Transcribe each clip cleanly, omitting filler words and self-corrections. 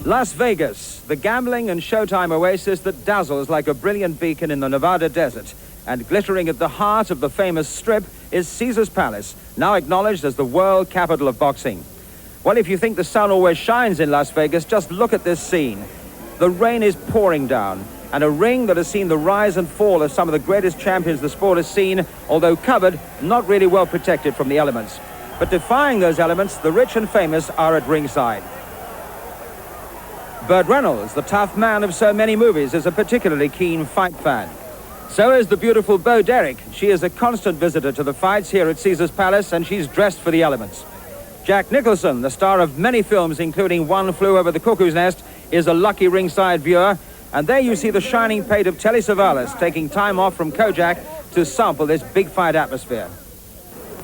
Las Vegas, the gambling and showtime oasis that dazzles like a brilliant beacon in the Nevada desert. And glittering at the heart of the famous Strip is Caesar's Palace, now acknowledged as the world capital of boxing. Well, if you think the sun always shines in Las Vegas, just look at this scene. The rain is pouring down, and a ring that has seen the rise and fall of some of the greatest champions the sport has seen, although covered, not really well protected from the elements. But defying those elements, the rich and famous are at ringside. Burt Reynolds, the tough man of so many movies, is a particularly keen fight fan. So is the beautiful Bo Derek. She is a constant visitor to the fights here at Caesar's Palace, and she's dressed for the elements. Jack Nicholson, the star of many films, including One Flew Over the Cuckoo's Nest, is a lucky ringside viewer. And there you see the shining pate of Telly Savalas taking time off from Kojak to sample this big fight atmosphere.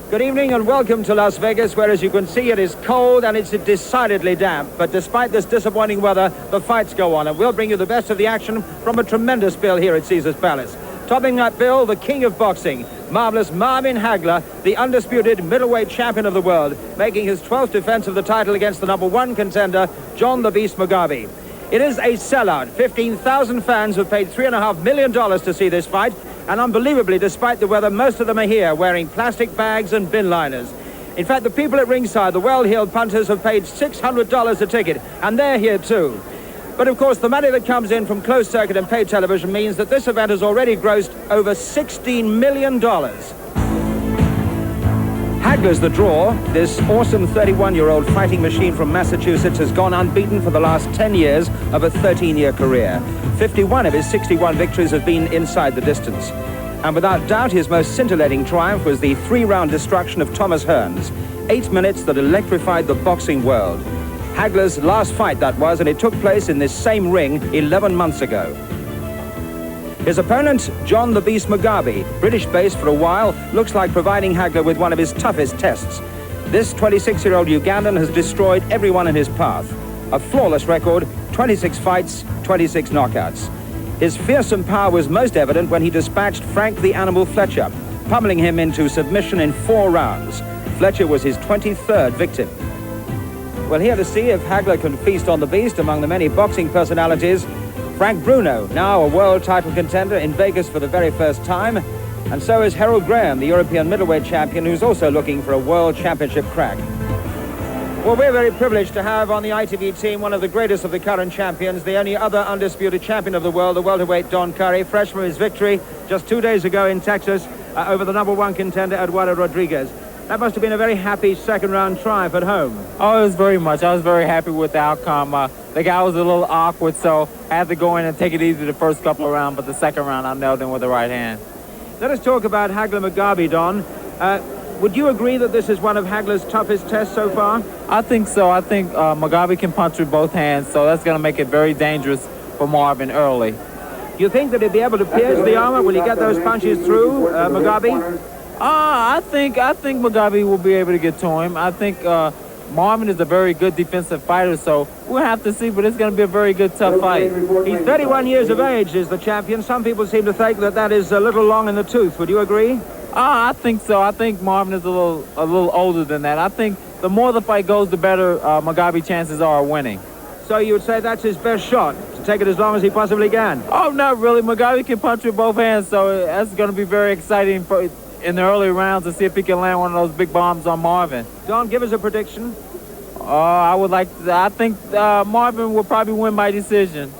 Good evening and welcome to Las Vegas, where, as you can see, it is cold and it's decidedly damp. But despite this disappointing weather, the fights go on, and we'll bring you the best of the action from a tremendous bill here at Caesar's Palace. Topping that bill, the king of boxing, marvelous Marvin Hagler, the undisputed middleweight champion of the world, making his 12th defense of the title against the #1 contender, John The Beast Mugabi. It is a sellout. 15,000 fans have paid $3.5 million to see this fight. And unbelievably, despite the weather, most of them are here wearing plastic bags and bin liners. In fact, the people at ringside, the well-heeled punters, have paid $600 a ticket, and they're here too. But of course, the money that comes in from closed circuit and paid television means that this event has already grossed over $16 million. Hagler's the draw. This awesome 31-year-old fighting machine from Massachusetts has gone unbeaten for the last 10 years of a 13-year career. 51 of his 61 victories have been inside the distance. And without doubt, his most scintillating triumph was the 3-round destruction of Thomas Hearns. 8 minutes that electrified the boxing world. Hagler's last fight, that was, and it took place in this same ring 11 months ago. His opponent, John The Beast Mugabi, British-based for a while, looks like providing Hagler with one of his toughest tests. This 26-year-old Ugandan has destroyed everyone in his path. A flawless record, 26 fights, 26 knockouts. His fearsome power was most evident when he dispatched Frank the Animal Fletcher, pummeling him into submission in 4 rounds. Fletcher was his 23rd victim. Well, here to see if Hagler can feast on the beast among the many boxing personalities, Frank Bruno, now a world title contender in Vegas for the very first time, and so is Harold Graham, the European middleweight champion, who's also looking for a world championship crack. Well, we're very privileged to have on the ITV team one of the greatest of the current champions, the only other undisputed champion of the world, the welterweight Don Curry, fresh from his victory just 2 days ago in Texas over the #1 contender, Eduardo Rodriguez. That must have been a very happy second-round triumph at home. Oh, it was very much. I was very happy with the outcome. The guy was a little awkward, so I had to go in and take it easy the first couple of rounds, but the second round I nailed him with the right hand. Let us talk about Hagler Mugabi, Don. Would you agree that this is one of Hagler's toughest tests so far? I think so. I think Mugabi can punch with both hands, so that's going to make it very dangerous for Marvin early. Do you think that he'll be able to pierce the armor? Will he get those punches through, Mugabi? I think Mugabi will be able to get to him. I think Marvin is a very good defensive fighter, so we'll have to see, but it's going to be a very good, tough fight. He's 31 years of age, is the champion. Some people seem to think that that is a little long in the tooth. Would you agree? I think so. I think Marvin is a little older than that. I think the more the fight goes, the better Mugabi chances are of winning. So you would say that's his best shot, to take it as long as he possibly can? Oh, not really. Mugabi can punch with both hands, so that's going to be very exciting in the early rounds to see if he can land one of those big bombs on Marvin. Don, give us a prediction. I think Marvin will probably win by decision.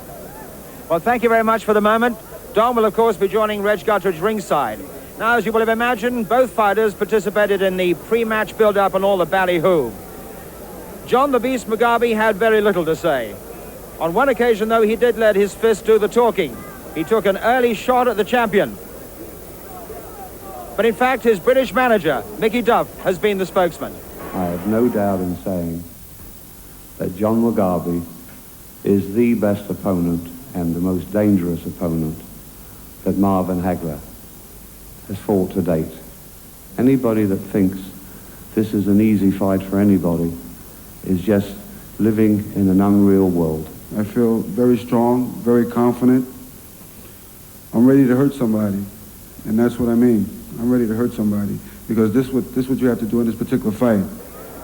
Well, thank you very much for the moment. Don will, of course, be joining Reg Guttridge ringside. Now, as you will have imagined, both fighters participated in the pre-match build-up and all the ballyhoo. John The Beast Mugabi had very little to say. On one occasion, though, he did let his fist do the talking. He took an early shot at the champion. But in fact, his British manager, Mickey Duff, has been the spokesman. I have no doubt in saying that John Mugabi is the best opponent and the most dangerous opponent that Marvin Hagler has fought to date. Anybody that thinks this is an easy fight for anybody is just living in an unreal world. I feel very strong, very confident. I'm ready to hurt somebody, and that's what I mean. I'm ready to hurt somebody, because this is what you have to do in this particular fight.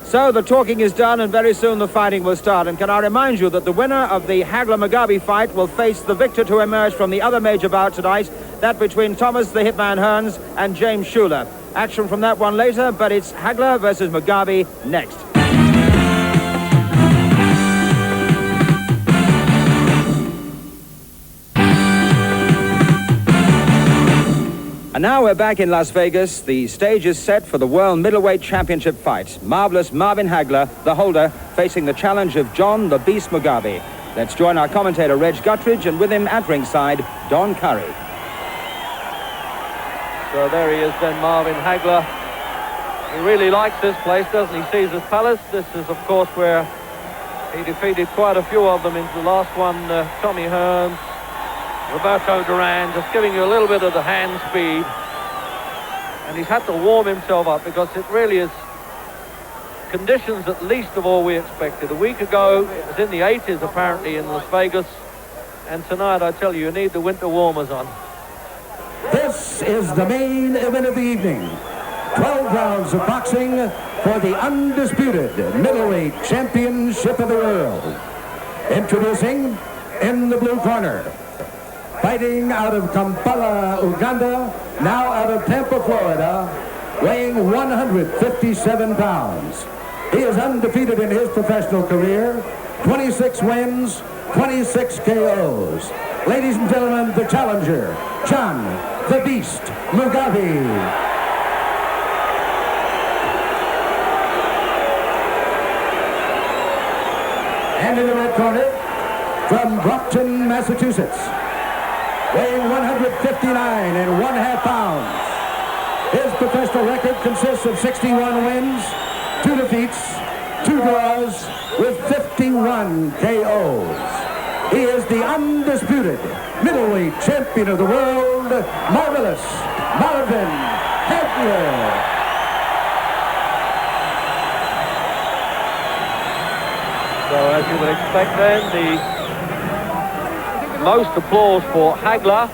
So the talking is done, and very soon the fighting will start. And can I remind you that the winner of the Hagler-Mugabi fight will face the victor to emerge from the other major bout tonight, that between Thomas the Hitman Hearns and James Schuler. Action from that one later, but it's Hagler versus Mugabi next. And now we're back in Las Vegas. The stage is set for the World Middleweight Championship fight. Marvelous Marvin Hagler, the holder, facing the challenge of John The Beast Mugabi. Let's join our commentator, Reg Guttridge, and with him at ringside, Don Curry. So there he is then, Marvin Hagler. He really likes this place, doesn't he? Caesar's Palace. This is, of course, where he defeated quite a few of them in the last one. Tommy Hearns, Roberto Duran, just giving you a little bit of the hand speed. And he's had to warm himself up because it really is conditions at least of all we expected. A week ago, it was in the 80s apparently in Las Vegas. And tonight, I tell you, you need the winter warmers on. This is the main event of the evening. 12 rounds of boxing for the undisputed middleweight championship of the world. Introducing in the blue corner, fighting out of Kampala, Uganda, now out of Tampa, Florida, weighing 157 pounds. He is undefeated in his professional career, 26 wins, 26 KOs. Ladies and gentlemen, the challenger, John The Beast Mugabi. And in the red corner, from Brockton, Massachusetts, weighing 159 1/2 pounds. His professional record consists of 61 wins, 2 defeats, 2 draws, with 51 KOs. He is the undisputed middleweight champion of the world, Marvelous Marvin Hagler. So as you would expect then, the most applause for Hagler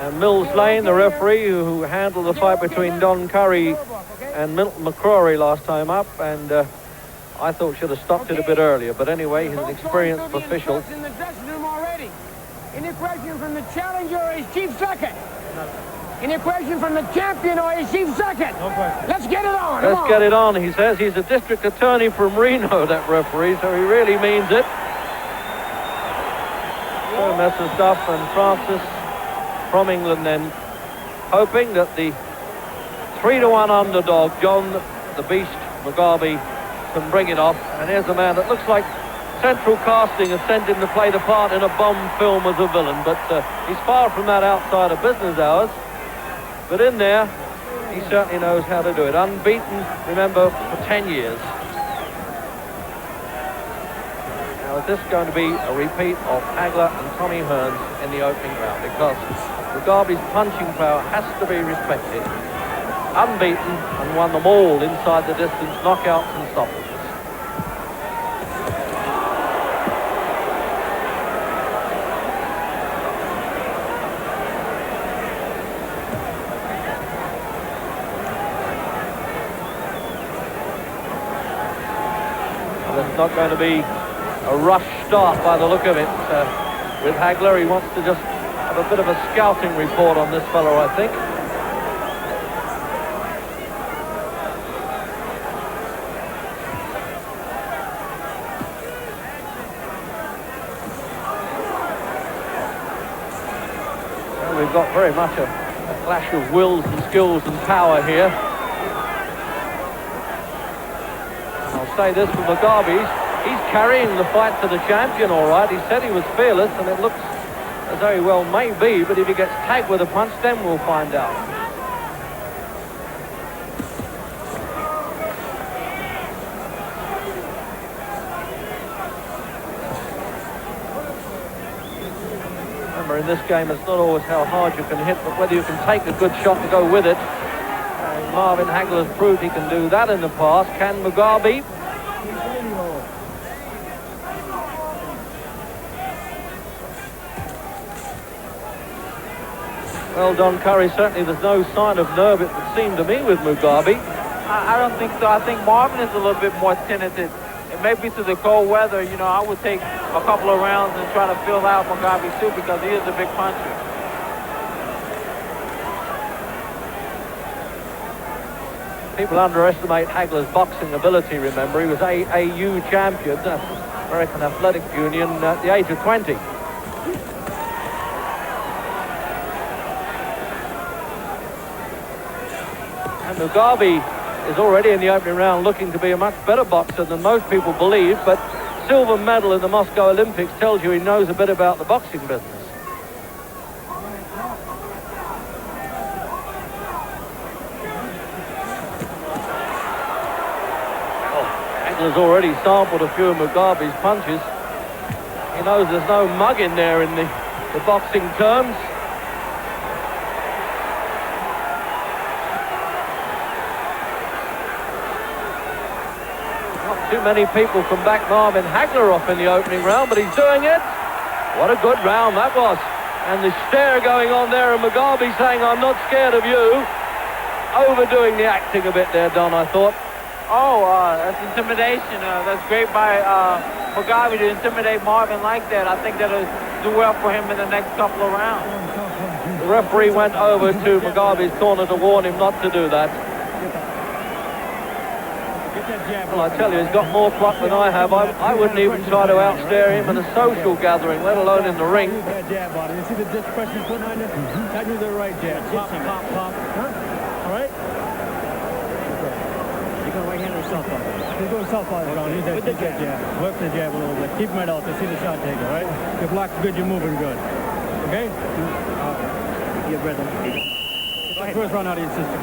and Mills Lane, the referee who handled the fight between Don Curry and Milton McCrory last time up, and I thought should have stopped it a bit earlier. But anyway, he's an experienced official. In the dressing room already. Any question from the challenger or his chief second? Any question from the champion or his chief second? No question. Let's get it on. Let's get it on, he says. He's a district attorney from Reno, that referee, so he really means it. So Messrs. Duff and Francis from England then, hoping that the 3-1 underdog, John The Beast Mugabi, can bring it off. And here's a man that looks like Central Casting has sent him to play the part in a Bond film as a villain, but he's far from that outside of business hours. But in there, he certainly knows how to do it. Unbeaten, remember, for 10 years. Now, is this going to be a repeat of Hagler and Tommy Hearns in the opening round? Because Mugabi's punching power has to be respected. Unbeaten and won them all inside the distance, knockouts and stoppages. There's not going to be a rush start by the look of it with Hagler. He wants to just have a bit of a scouting report on this fellow, I think. Well, we've got very much a clash of wills and skills and power here. Say this for Mugabi, he's carrying the fight to the champion, all right. He said he was fearless, and it looks as though he well may be, but if he gets tagged with a punch, then we'll find out. Remember, in this game, it's not always how hard you can hit, but whether you can take a good shot to go with it. And Marvin Hagler has proved he can do that in the past. Can Mugabi? Well, Don Curry, certainly there's no sign of nerve, it would seem to me, with Mugabi. I don't think so. I think Marvin is a little bit more tentative. It may be to the cold weather. You know, I would take a couple of rounds and try to fill out Mugabi too, because he is a big puncher. People underestimate Hagler's boxing ability, remember. He was AAU champion, American Athletic Union, at the age of 20. And Mugabi is already in the opening round looking to be a much better boxer than most people believe, but silver medal in the Moscow Olympics tells you he knows a bit about the boxing business. Hagler's already sampled a few of Mugabi's punches. He knows there's no mug in there in the boxing terms. Too many people can back Marvin Hagler off in the opening round, but he's doing it. What a good round that was. And the stare going on there, and Mugabi saying, I'm not scared of you. Overdoing the acting a bit there, Don, I thought. Oh, that's intimidation. That's great by Mugabi to intimidate Marvin like that. I think that'll do well for him in the next couple of rounds. The referee went over to Mugabi's corner to warn him not to do that. Well, I tell you, he's got more pluck than I have. I wouldn't even try to outstare him in a social gathering, let alone in the ring. Bad jab on it. You see the pressure he's putting on you? That was the right jab. Pop, pop, pop. Huh? All right? You go right hand or southpaw? He's going southpaw. Hold on. Use that jab. Work the jab a little bit. Keep him right out to see the shot taker, right? Your block's good, you're moving good. Okay? Get rhythm. First round out of your system.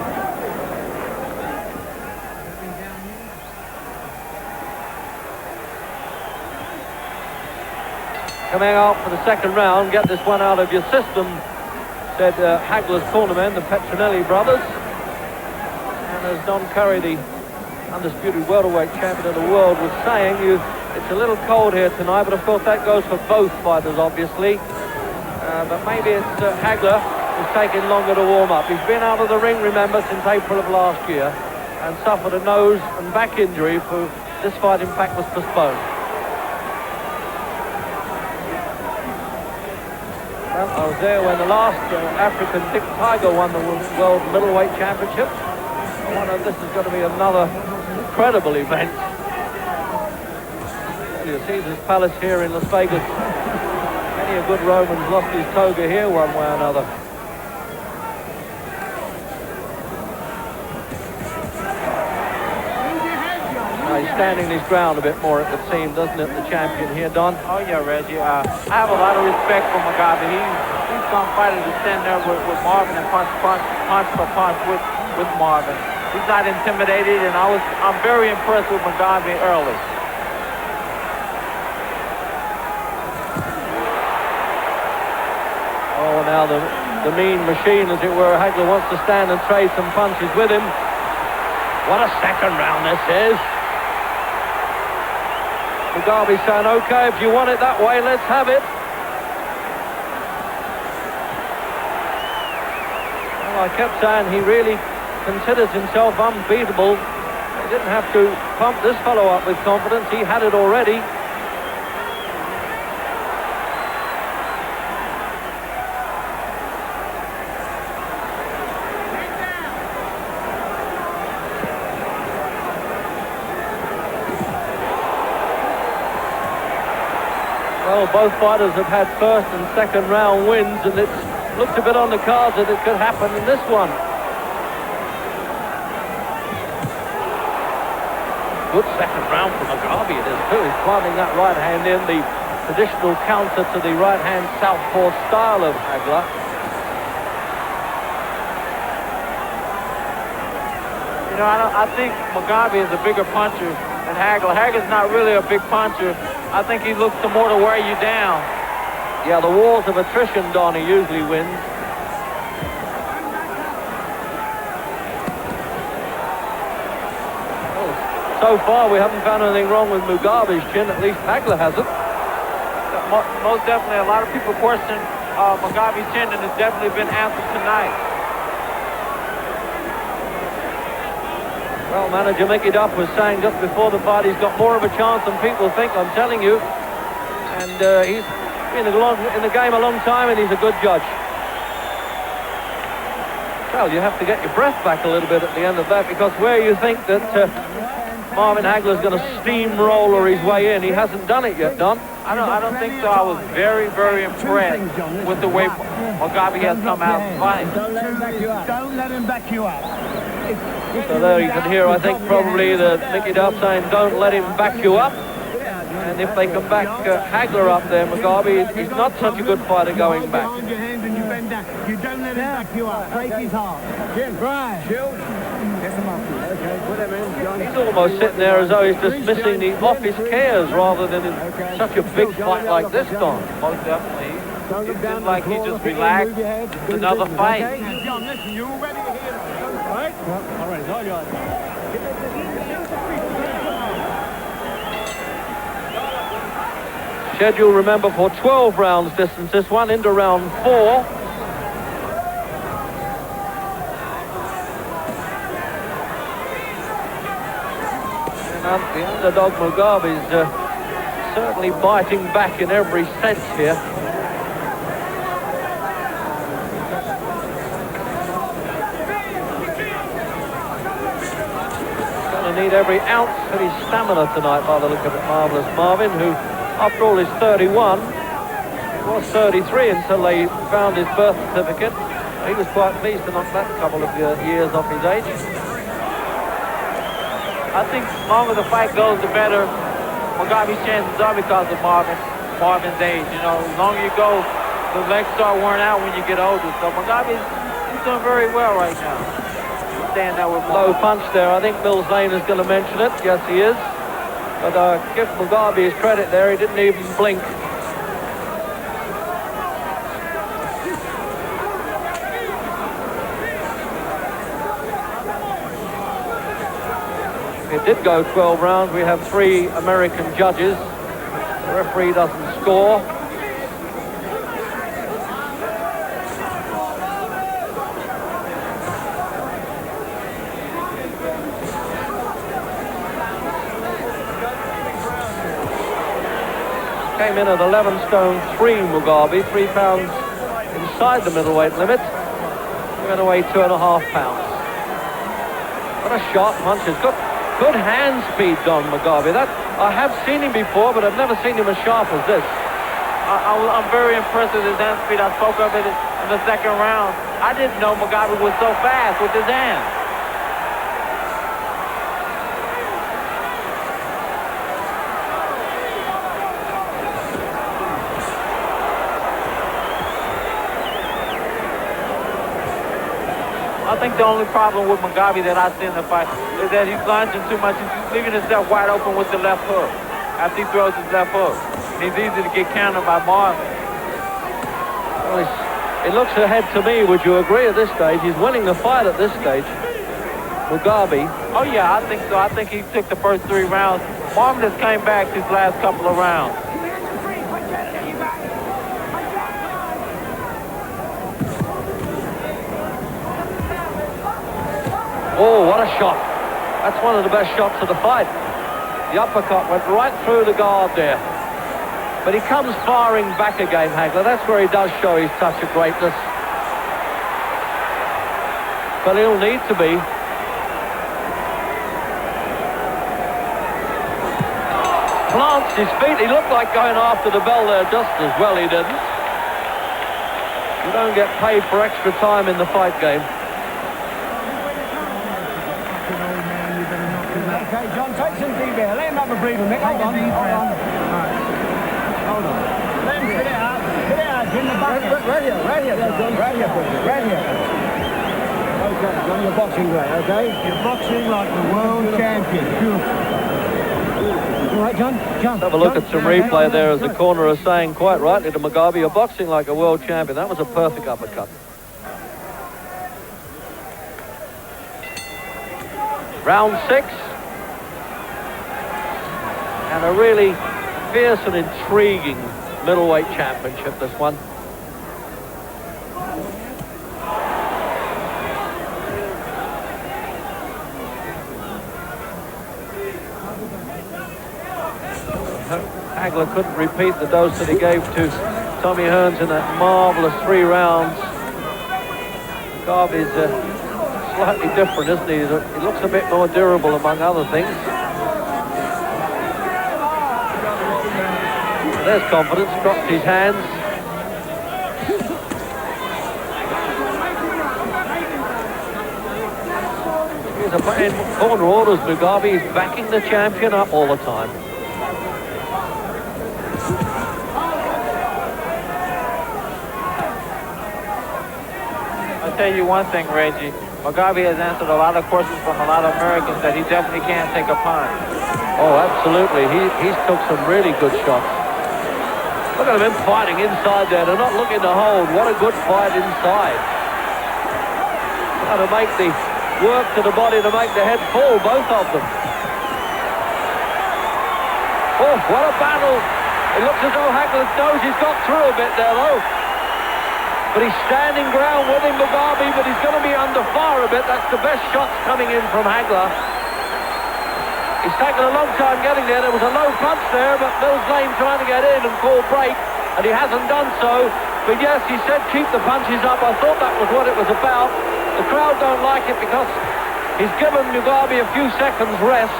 Coming out for the second round, get this one out of your system, said Hagler's cornerman, the Petronelli brothers. And as Don Curry, the undisputed welterweight champion of the world, was saying, it's a little cold here tonight, but of course that goes for both fighters, obviously. But maybe it's Hagler who's taking longer to warm up. He's been out of the ring, remember, since April of last year, and suffered a nose and back injury. For this fight, in fact, was postponed. I was there when the last African Dick Tiger won the World Middleweight Championship. I wonder if this is going to be another incredible event. You see this palace here in Las Vegas. Many a good Roman's lost his toga here one way or another. He's standing his ground a bit more, it would seem, doesn't it, the champion here, Don? Oh, yeah, Reggie. I have a lot of respect for Mugabi. He's some fighter to stand there with Marvin and punch for punch with Marvin. He's not intimidated, and I'm very impressed with Mugabi early. Oh, now the mean machine, as it were, Hagler wants to stand and trade some punches with him. What a second round this is. Mugabi saying, okay, if you want it that way, let's have it. Well, I kept saying he really considers himself unbeatable. He didn't have to pump this fellow up with confidence. He had it already. Well, both fighters have had first and second round wins, and it looks a bit on the cards that it could happen in this one. Good second round for Mugabi it is too. He's planting that right hand in, the traditional counter to the right hand southpaw style of Hagler. You know, I think Mugabi is a bigger puncher than Hagler. Hagler's not really a big puncher. I think he looks more to wear you down. Yeah, the wars of attrition, Don, he usually wins. Well, so far, we haven't found anything wrong with Mugabi's chin. At least Hagler hasn't. Most definitely, a lot of people question Mugabi's chin, and it's definitely been answered tonight. Well, manager Mickey Duff was saying just before the fight he's got more of a chance than people think, I'm telling you. And he's been in the game a long time, and he's a good judge. Well, you have to get your breath back a little bit at the end of that, because where you think that Marvin Hagler is going to steamroller his way in, he hasn't done it yet, Don. I don't think so. I was very, very impressed with the way Mugabi has come out fighting. Don't let him back you up. Don't let him back you up. So there you can hear, I think, probably the Mickey Duff saying, don't let him back you up. And if they can back Hagler up there, Mugabi, he's not such a good fighter going back. Behind your hands and you bend down. You don't let him back you up. Break his heart. Jim, right. Shield. Get him up. Okay, put him in, John. He's almost sitting there as though he's dismissing the office cares rather than in such a big fight like this, Don. Most definitely. It seems like he just relaxed. It's another fight. Now, John, listen, you all ready to hear it? Right? All right, it's all yours. Schedule, remember, for 12 rounds distance. This one into round 4. And the underdog Mugabi's certainly biting back in every sense here. Going to need every ounce of his stamina tonight by the look of it. Marvellous Marvin, who, after all, is 31. He was 33 until they found his birth certificate. He was quite pleased to knock that couple of years off his age. I think the longer the fight goes, the better Mugabi's chances are because of Marvin's age. You know, the longer you go, the legs start wearing out when you get older. So Mugabi's doing very well right now. Staying there with low punch there. I think Mills Lane is going to mention it. Yes, he is. But give Mugabi his credit there. He didn't even blink. It did go 12 rounds. We have 3 American judges. The referee doesn't score. Came in at 11 stone 3 Mugabi, 3 pounds inside the middleweight limit. He went away 2.5 pounds. What a sharp punch. He's got good hand speed, Don Mugabi. That I have seen him before, but I've never seen him as sharp as this. I'm very impressed with his hand speed. I spoke of it in the second round. I didn't know Mugabi was so fast with his hands. I think the only problem with Mugabi that I see in the fight is that he's lunging too much. He's leaving himself wide open with the left hook after he throws his left hook. He's easy to get countered by Marvin. Well, it looks ahead to me, would you agree, at this stage? He's winning the fight at this stage. Mugabi. Oh, yeah, I think so. I think he took the first 3 rounds. Marvin just came back these last couple of rounds. Oh, what a shot. That's one of the best shots of the fight. The uppercut went right through the guard there. But he comes firing back again, Hagler. That's where he does show his touch of greatness. But he'll need to be. Plants his feet. He looked like going after the bell there just as well. He didn't. You don't get paid for extra time in the fight game. Okay, John, take some deep air. Let him have a breather, Mick. Hold on. Right. Hold on. Let him spit it out. Spit it out, Jim. The bucket. Right here, John. Right here, right here. Okay, John, you're boxing great, okay? You're boxing like the world champion. Beautiful. All right, John? John. Have a look at some replay there as the corner is saying quite rightly to Mugabi, you're boxing like a world champion. That was a perfect uppercut. Round 6. And a really fierce and intriguing middleweight championship, this one. Hagler couldn't repeat the dose that he gave to Tommy Hearns in that marvelous 3 rounds. Mugabi's slightly different, isn't he? He looks a bit more durable, among other things. There's confidence, dropped his hands. He's a playing corner orders. Mugabi is backing the champion up all the time. I'll tell you one thing, Reggie. Mugabi has answered a lot of questions from a lot of Americans that he definitely can't take a punch. Oh, absolutely. He's took some really good shots. Look at him fighting inside there. They're not looking to hold. What a good fight inside. Trying to make the work to the body to make the head fall, both of them. Oh, what a battle. It looks as though Hagler knows he's got through a bit there, though. But he's standing ground with him, Mugabi, but he's going to be under fire a bit. That's the best shots coming in from Hagler. He's taken a long time getting there. There was a low punch there, but Mills Lane trying to get in and call break, and he hasn't done so. But yes, he said keep the punches up. I thought that was what it was about. The crowd don't like it because he's given Mugabi a few seconds rest.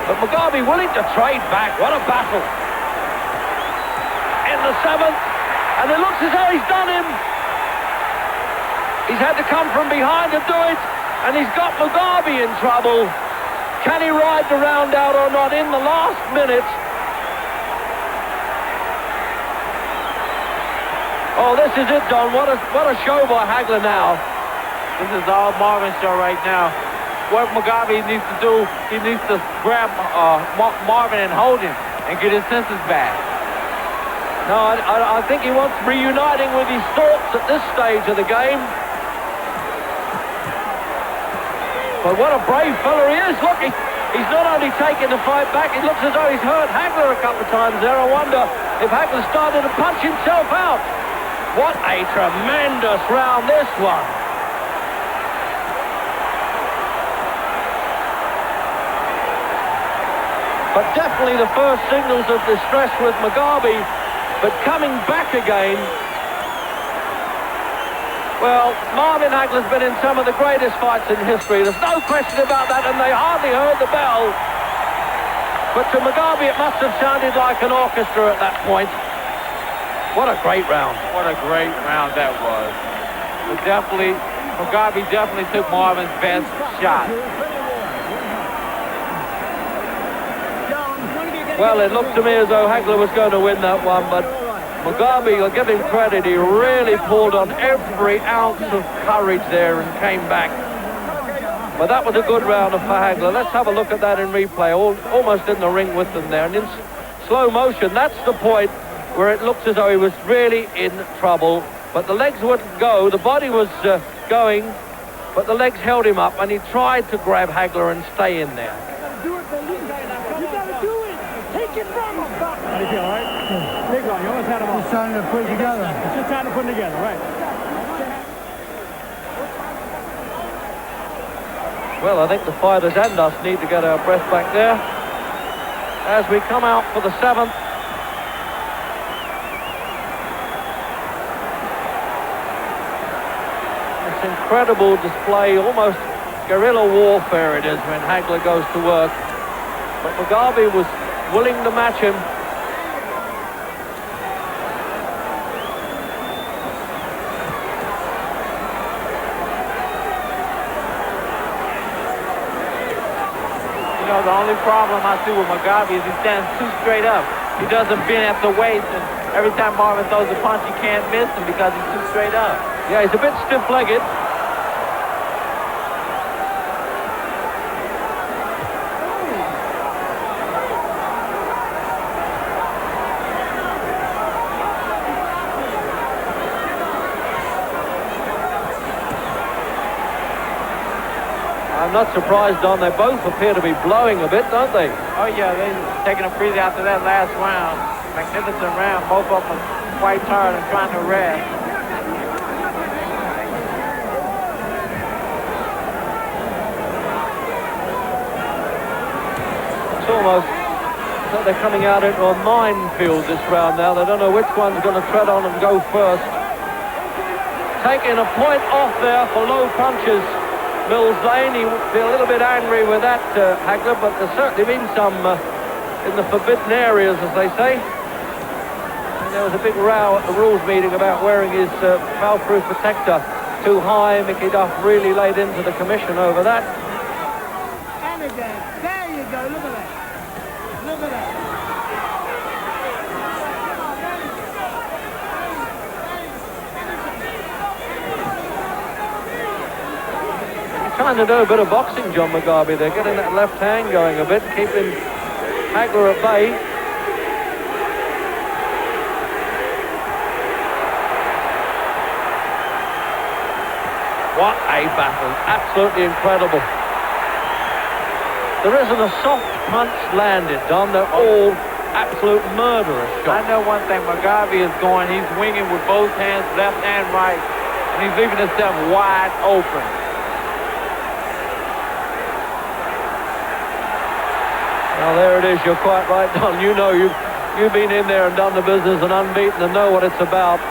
But Mugabi willing to trade back. What a battle. In the 7th, and it looks as though he's done him. He's had to come from behind to do it, and he's got Mugabi in trouble. Can he ride the round out or not in the last minute? Oh, this is it, Don. What a show by Hagler now. This is all Marvin show right now. What Mugabi needs to do, he needs to grab Marvin and hold him and get his senses back. No, I think he wants reuniting with his thoughts at this stage of the game. But what a brave fella he is. Look, he's not only taking the fight back, it looks as though he's hurt Hagler a couple of times there. I wonder if Hagler started to punch himself out. What a tremendous round this one. But definitely the first signals of distress with Mugabi, but coming back again. Well, Marvin Hagler's been in some of the greatest fights in history. There's no question about that, and they hardly heard the bell. But to Mugabi, it must have sounded like an orchestra at that point. What a great round. What a great round that was. But definitely, Mugabi definitely took Marvin's best shot. Well, it looked to me as though Hagler was going to win that one, but Mugabi, I'll give him credit, he really pulled on every ounce of courage there and came back. But that was a good round for Hagler. Let's have a look at that in replay, almost in the ring with them there. And in slow motion, that's the point where it looks as though he was really in trouble. But the legs wouldn't go, the body was going, but the legs held him up, and he tried to grab Hagler and stay in there. How do you feel, all right? Big one, you almost had him off. Just trying to put it together. It's just trying to put it together, right. Well, I think the fighters and us need to get our breath back there as we come out for the 7th. This incredible display, almost guerrilla warfare it is when Hagler goes to work. But Mugabi was willing to match him. You know, the only problem I see with Mugabi is he stands too straight up. He doesn't bend at the waist, and every time Marvin throws a punch, he can't miss him because he's too straight up. Yeah, he's a bit stiff-legged. I'm not surprised, Don. They both appear to be blowing a bit, don't they? Oh, yeah, they're taking a breather after that last round. Magnificent round. Both of them quite tired and trying to rest. It's almost So they're coming out into a minefield this round now. They don't know which one's going to tread on and go first. Taking a point off there for low punches. Mills Lane, he would be a little bit angry with that, Hagler, but there's certainly been some in the forbidden areas, as they say. And there was a big row at the rules meeting about wearing his foul-proof protector too high. Mickey Duff really laid into the commission over that. And again, there you go, look at that. Look at that. Trying to do a bit of boxing, John Mugabi. They're getting that left hand going a bit, keeping Hagler at bay. What a battle. Absolutely incredible. There isn't a soft punch landed, Don. They're all absolute murderous shots. I know one thing. Mugabi is going. He's winging with both hands, left and right. And he's leaving himself wide open. Now there it is, you're quite right, Don. You know, you've been in there and done the business and unbeaten and know what it's about.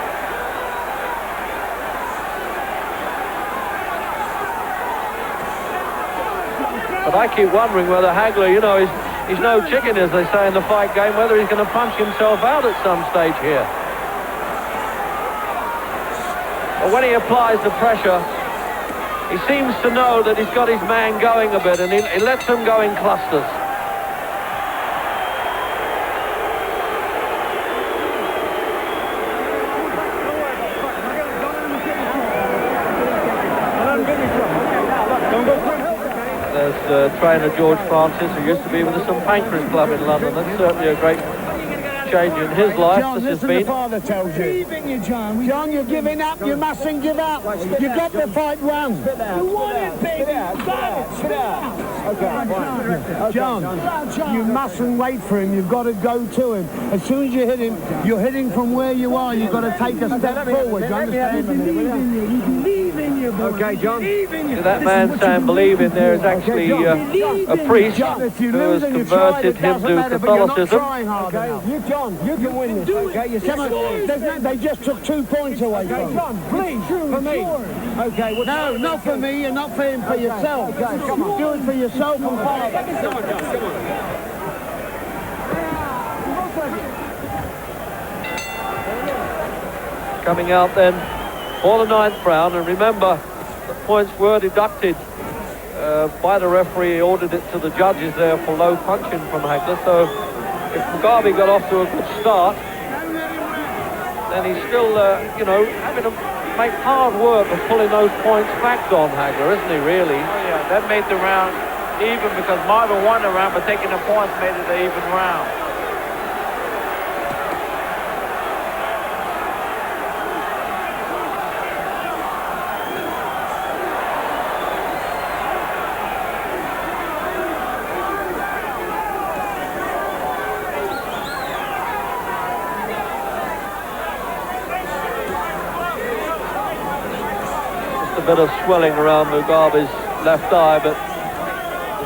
But I keep wondering whether Hagler, you know, he's no chicken, as they say in the fight game, whether he's going to punch himself out at some stage here. But when he applies the pressure, he seems to know that he's got his man going a bit, and he lets him go in clusters. Trainer George Francis, who used to be with the St Pancras Club in London. That's certainly a great change in his life. John, this has listen, been. the father tells you. Leaving you, John. John, you're giving up. You mustn't give up. You got the fight won. You won it, baby. Spit out. Okay, John, you mustn't wait for him. You've got to go to him. As soon as you hit him, you're hitting from where you are. You've got to take a step forward. You understand? We believe in you, boy. Okay, John. That man saying believe in there is actually a priest who has converted him to Catholicism. Okay, John, you can win this. Okay, they just took 2 points away from you. John, please, for me. Okay, no, not for me and not for him, for yourself. Okay, come on. Do it for yourself and father. Come on, John, come on. Coming out then for the 9th round, and remember, the points were deducted by the referee. He ordered it to the judges there for low punching from Hagler. So if Mugabi got off to a good start, then he's still, you know, having to make hard work of pulling those points back on Hagler, isn't he, really? Oh, yeah, that made the round even because Marvin won the round, but taking the points made it an even round. A bit of swelling around Mugabi's left eye, but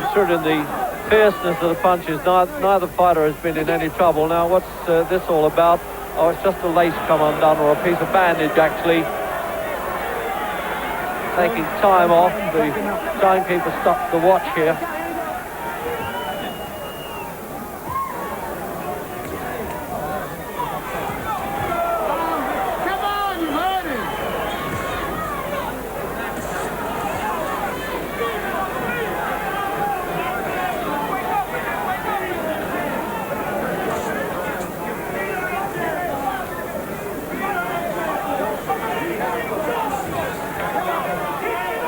considering the fierceness of the punches, neither fighter has been in any trouble. Now, what's this all about? Oh, it's just a lace come undone, or a piece of bandage, actually. Taking time off. The timekeeper stopped the watch here.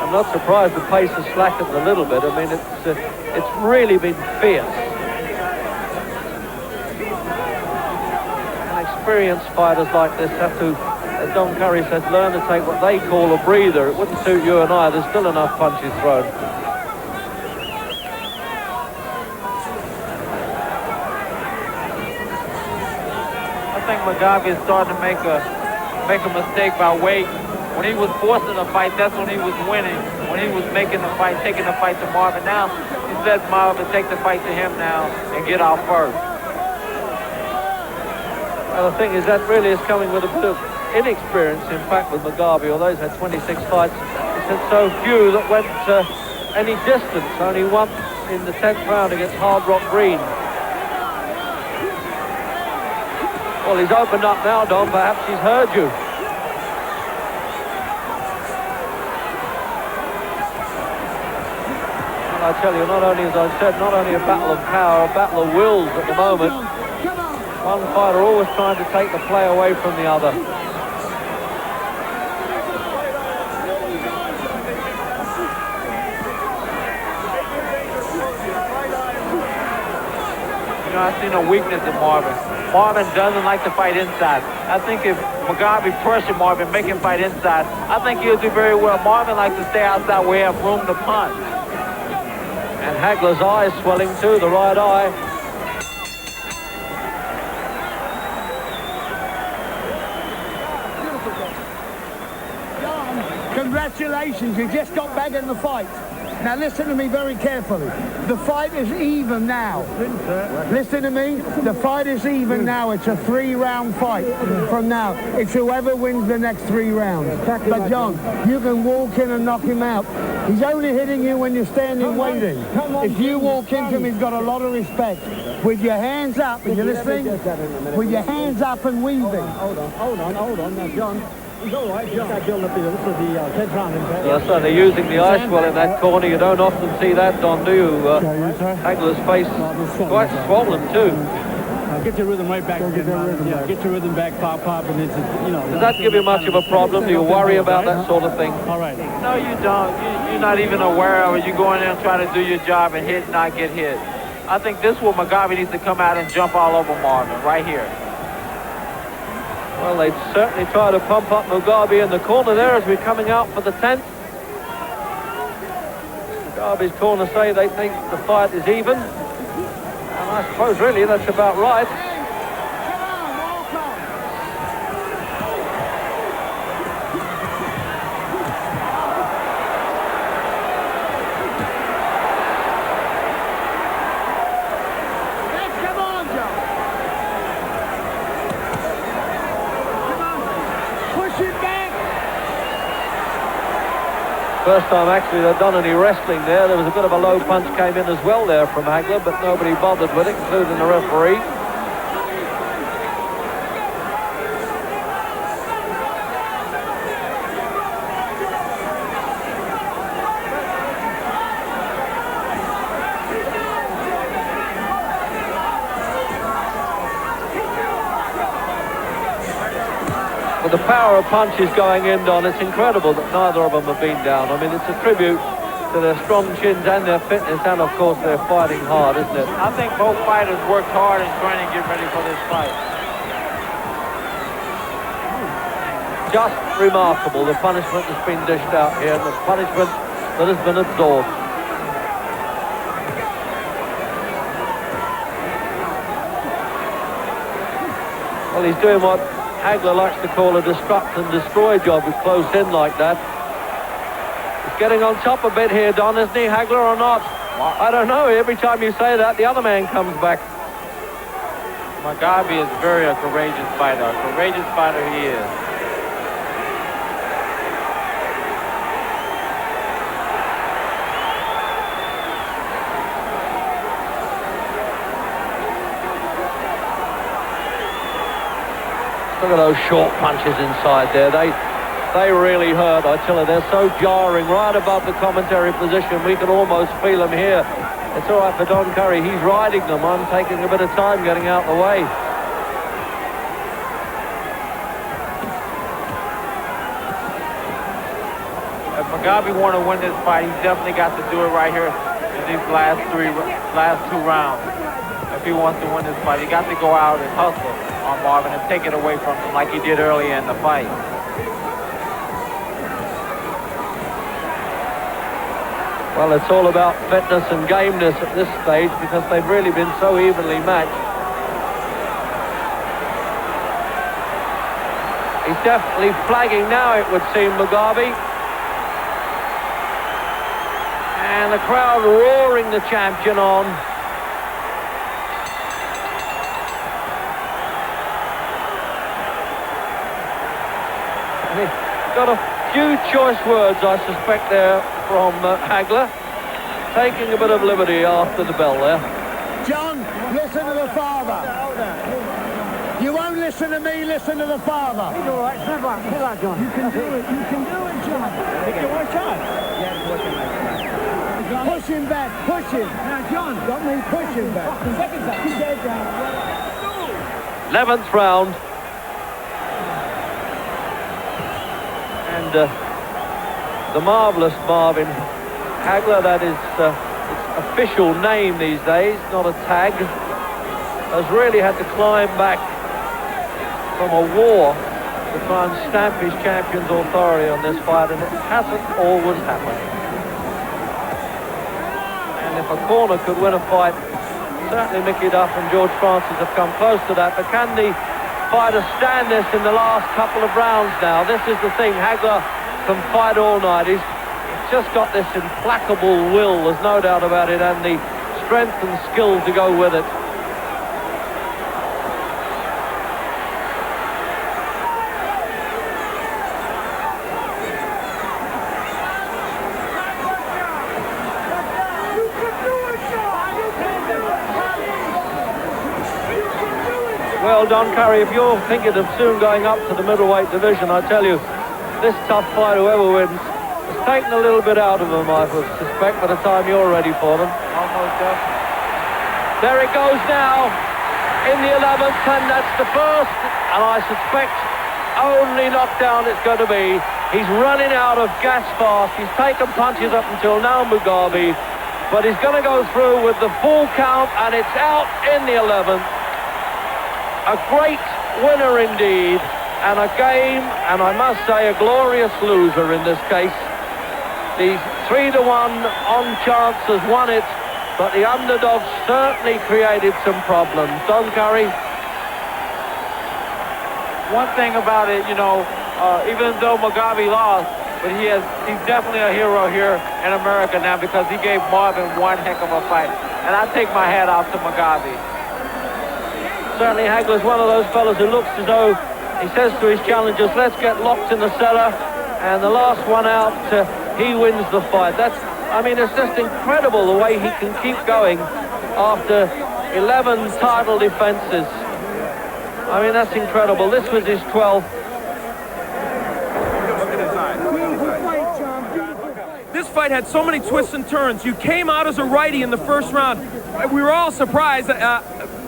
I'm not surprised the pace has slackened a little bit. I mean, it's really been fierce. And experienced fighters like this have to, as Don Curry says, learn to take what they call a breather. It wouldn't suit you and I. There's still enough punches thrown. I think Mugabi is starting to make a mistake by waiting. When he was forcing a fight, that's when he was winning. When he was making the fight, taking the fight to Marvin. Now, he let Marvin take the fight to him now and get out first. Well, the thing is, that really is coming with a bit of inexperience, in fact, with Mugabi. Although he's had 26 fights, he's had so few that went any distance. Only one in the 10th round against Hard Rock Green. Well, he's opened up now, Don. Perhaps he's heard you. Well, I tell you, not only, as I said, not only a battle of power, a battle of wills at the moment. One fighter always trying to take the play away from the other. You know, I've seen a weakness in Marvin. Marvin doesn't like to fight inside. I think if Mugabi pressured Marvin, make him fight inside, I think he'll do very well. Marvin likes to stay outside where he has room to punch. And Hagler's eye is swelling too, the right eye. Congratulations, you just got back in the fight. Now listen to me very carefully. The fight is even now. Listen to me. The fight is even now. It's a 3-round fight from now. It's whoever wins the next 3 rounds. But John, you can walk in and knock him out. He's only hitting you when you're standing waiting. If you walk into him, he's got a lot of respect. With your hands up, are you listening? With your hands up and weaving. Hold on. Now, John. He's all right, John. This is the 10th round. Yes, so they're using the ice well in that corner. You don't often see that, Don, do you? Hagler's face quite swollen too. Get your rhythm right back. Get your rhythm back, pop, and it's, you know. Does that give you much of a problem? Do you worry about that sort of thing? All right. No, you don't. You're not even aware of it. You go in there and try to do your job and hit, not get hit. I think this is where Mugabi needs to come out and jump all over Marvin, right here. Well, they'd certainly try to pump up Mugabi in the corner there as we're coming out for the 10th. Mugabi's corner say they think the fight is even. And I suppose really that's about right. First time actually they've done any wrestling there. There was a bit of a low punch came in as well there from Hagler, but nobody bothered with it, including the referee. With the power of punches going in, Don, it's incredible that neither of them have been down. I mean, it's a tribute to their strong chins and their fitness, and of course they're fighting hard, isn't it? I think both fighters worked hard in trying to get ready for this fight. Just remarkable, the punishment that's been dished out here, and the punishment that has been absorbed. Well, he's doing what Hagler likes to call a destruct and destroy job with close in like that. He's getting on top a bit here, Don, isn't he, Hagler, or not? I don't know. Every time you say that, the other man comes back. Mugabi is very a courageous fighter. A courageous fighter he is. Look at those short punches inside there. They really hurt, I tell you. They're so jarring right above the commentary position. We can almost feel them here. It's all right for Don Curry. He's riding them. I'm taking a bit of time getting out of the way. If Mugabi want to win this fight, he's definitely got to do it right here in these last 2 rounds. If he wants to win this fight, he got to go out and hustle on Marvin and take it away from him like he did earlier in the fight. Well, it's all about fitness and gameness at this stage because they've really been so evenly matched. He's definitely flagging now, it would seem, Mugabi. And the crowd roaring the champion on. And he got a few choice words, I suspect, there from Hagler. Taking a bit of liberty after the bell there. John, listen to the father. You won't listen to me, listen to the father. He's all right. Snap back. Hit that, John. You can do it. You can do it, John. Take it one shot. Yeah, it's working like that. Push him back. Push him. Now, John. Got me. Push him back. Second time. He's dead, John. 11th round. And the marvellous Marvin Hagler, that is its official name these days, not a tag, has really had to climb back from a war to try and stamp his champion's authority on this fight, and it hasn't always happened. And if a corner could win a fight, certainly Mickey Duff and George Francis have come close to that, but can the fighter stand this in the last couple of rounds now? This is the thing, Hagler can fight all night. He's just got this implacable will, there's no doubt about it, and the strength and skill to go with it. Well, Don Curry, if you're thinking of soon going up to the middleweight division, I tell you, this tough fight, whoever wins, has taken a little bit out of them, I suspect, by the time you're ready for them. Almost up. There it goes now, in the 11th, and that's the first, and I suspect only knockdown it's going to be. He's running out of gas fast. He's taken punches up until now, Mugabi, but he's going to go through with the full count, and it's out in the 11th. A great winner indeed, and a game, and I must say a glorious loser in this case. The 3-1 on chance has won it, but the underdog certainly created some problems. Don Curry? One thing about it, you know, even though Mugabi lost, but he's definitely a hero here in America now, because he gave Marvin one heck of a fight. And I take my hat off to Mugabi. Certainly Hagler's one of those fellas who looks as though he says to his challengers, let's get locked in the cellar, and the last one out, he wins the fight. I mean, it's just incredible the way he can keep going after 11 title defenses. I mean, that's incredible. This was his 12th. This fight had so many twists and turns. You came out as a righty in the first round. We were all surprised.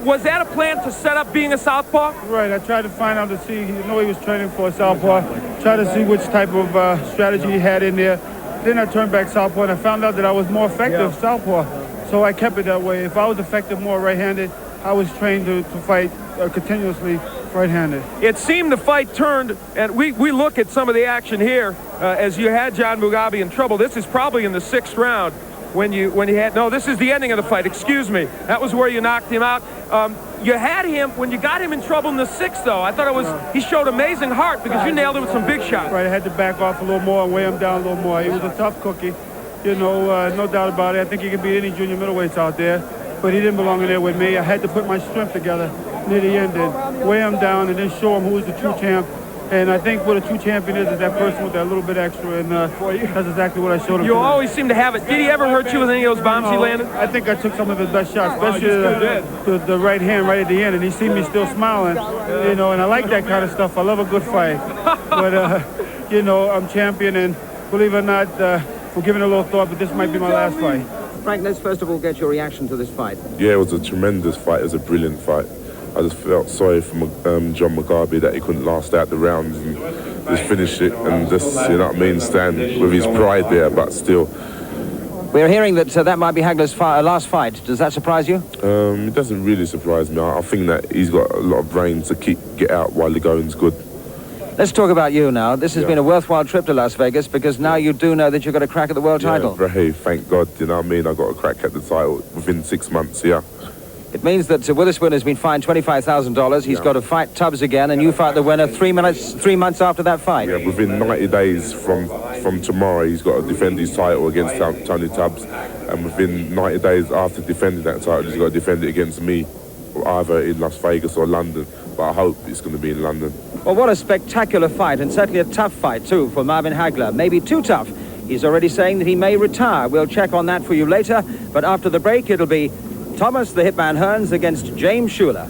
Was that a plan to set up being a southpaw? Right, I tried to find out to see, he was training for a southpaw, try to see which type of strategy he had in there. Then I turned back southpaw and I found out that I was more effective southpaw. So I kept it that way. If I was effective more right-handed, I was trained to fight continuously right-handed. It seemed the fight turned, and we look at some of the action here as you had John Mugabi in trouble. This is probably in the 6th round. When you had, no, this is the ending of the fight, excuse me. That was where you knocked him out. You had him, when you got him in trouble in the 6th, though, I thought he showed amazing heart, because you nailed him with some big shots. Right, I had to back off a little more and weigh him down a little more. He was a tough cookie, no doubt about it. I think he could beat any junior middleweights out there, but he didn't belong in there with me. I had to put my strength together near the end and weigh him down and then show him who was the true champ. And I think what a true champion is that person with that little bit extra, and that's exactly what I showed him. You always seem to have it. Did he ever hurt you with any of those bombs he landed? I think I took some of his best shots, especially the right hand right at the end, and he seen me still smiling, and I like that kind of stuff. I love a good fight. But, I'm champion, and believe it or not, we're giving it a little thought, but this might be my last fight. Frank, let's first of all get your reaction to this fight. Yeah, it was a tremendous fight. It was a brilliant fight. I just felt sorry for John Mugabi that he couldn't last out the rounds and just finish it and just, stand with his pride there, but still. We're hearing that that might be Hagler's last fight. Does that surprise you? It doesn't really surprise me. I think that he's got a lot of brains to get out while the going's good. Let's talk about you now. This has been a worthwhile trip to Las Vegas, because now you do know that you've got a crack at the world title. Very, thank God, I got a crack at the title within 6 months, It means that Witherspoon has been fined $25,000. He's got to fight Tubbs again, and you fight the winner 3 months after that fight. Yeah, within 90 days from tomorrow, he's got to defend his title against Tony Tubbs, and within 90 days after defending that title, he's got to defend it against me, either in Las Vegas or London. But I hope it's going to be in London. Well, what a spectacular fight, and certainly a tough fight, too, for Marvin Hagler. Maybe too tough. He's already saying that he may retire. We'll check on that for you later. But after the break, it'll be Thomas the Hitman Hearns against James Schuler.